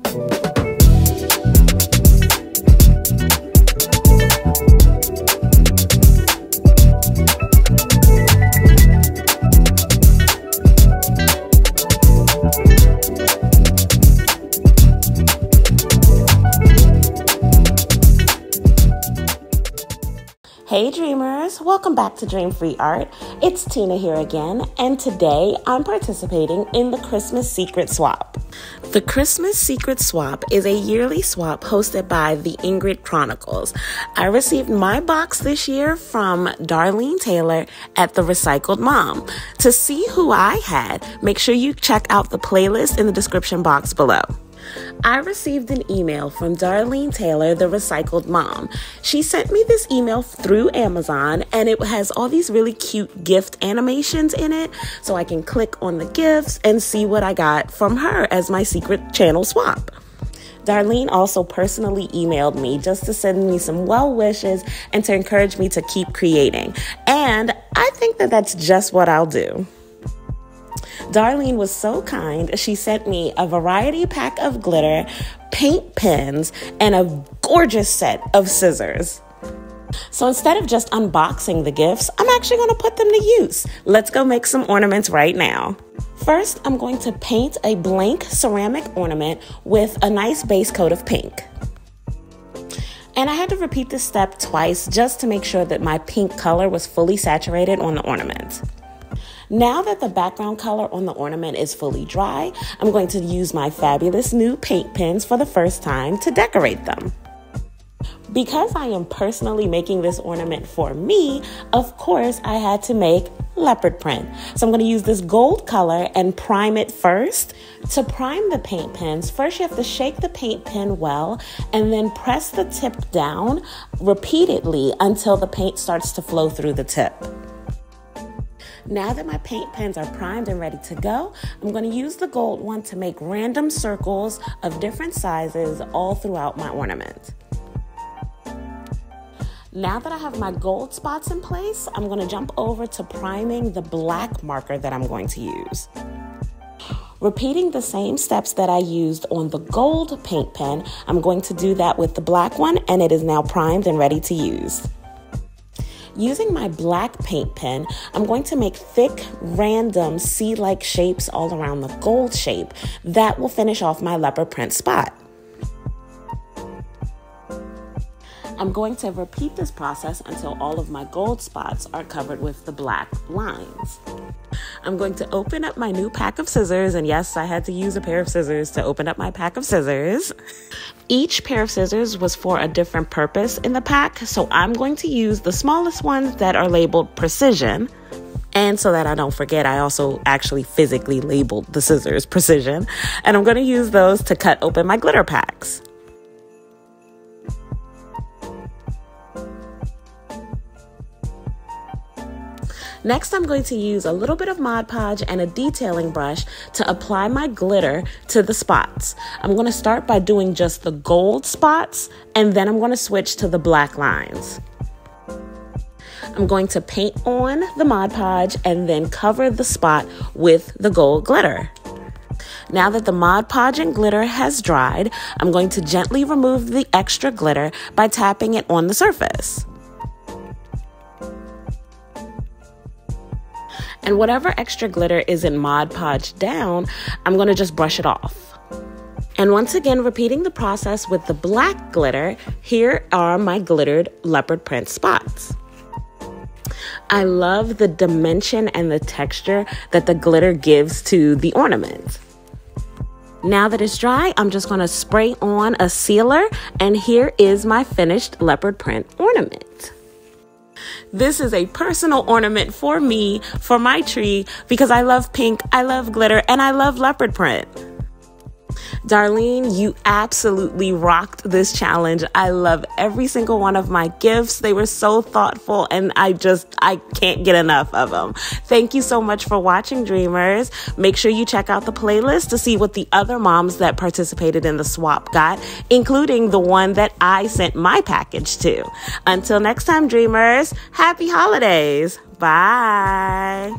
Hey dreamers, welcome back to Dream Free Art. It's Tina here again, and today I'm participating in the Christmas Secret Swap. The Christmas Secret Swap is a yearly swap hosted by the Ingrid Chronicles. I received my box this year from Darlene Taylor at The Recycled Mom. To see who I had, make sure you check out the playlist in the description box below. I received an email from Darlene Taylor, The Recycled Mom. She sent me this email through Amazon, and it has all these really cute gift animations in it, so I can click on the gifts and see what I got from her as my secret channel swap. Darlene also personally emailed me just to send me some well wishes and to encourage me to keep creating. And I think that that's just what I'll do. Darlene was so kind, she sent me a variety pack of glitter, paint pens, and a gorgeous set of scissors. So instead of just unboxing the gifts, I'm actually going to put them to use. Let's go make some ornaments right now. First, I'm going to paint a blank ceramic ornament with a nice base coat of pink. And I had to repeat this step twice just to make sure that my pink color was fully saturated on the ornament. Now that the background color on the ornament is fully dry, I'm going to use my fabulous new paint pens for the first time to decorate them. Because I am personally making this ornament for me, of course I had to make leopard print. So I'm going to use this gold color and prime it first. To prime the paint pens, first you have to shake the paint pen well and then press the tip down repeatedly until the paint starts to flow through the tip. Now that my paint pens are primed and ready to go, I'm going to use the gold one to make random circles of different sizes all throughout my ornament. Now that I have my gold spots in place, I'm going to jump over to priming the black marker that I'm going to use. Repeating the same steps that I used on the gold paint pen, I'm going to do that with the black one, and it is now primed and ready to use. Using my black paint pen, I'm going to make thick, random C-like shapes all around the gold shape. That will finish off my leopard print spot. I'm going to repeat this process until all of my gold spots are covered with the black lines. I'm going to open up my new pack of scissors, and yes, I had to use a pair of scissors to open up my pack of scissors. Each pair of scissors was for a different purpose in the pack, so I'm going to use the smallest ones that are labeled Precision. And so that I don't forget, I also actually physically labeled the scissors Precision, and I'm going to use those to cut open my glitter packs. Next, I'm going to use a little bit of Mod Podge and a detailing brush to apply my glitter to the spots. I'm going to start by doing just the gold spots, and then I'm going to switch to the black lines. I'm going to paint on the Mod Podge and then cover the spot with the gold glitter. Now that the Mod Podge and glitter has dried, I'm going to gently remove the extra glitter by tapping it on the surface. And whatever extra glitter isn't Mod Podge down, I'm going to just brush it off. And once again, repeating the process with the black glitter, here are my glittered leopard print spots. I love the dimension and the texture that the glitter gives to the ornament. Now that it's dry, I'm just going to spray on a sealer, and here is my finished leopard print ornament. This is a personal ornament for me, for my tree, because I love pink, I love glitter, and I love leopard print. Darlene, you absolutely rocked this challenge. I love every single one of my gifts. They were so thoughtful, and I can't get enough of them. Thank you so much for watching, dreamers. Make sure you check out the playlist to see what the other moms that participated in the swap got, including the one that I sent my package to. Until next time, dreamers, happy holidays. Bye.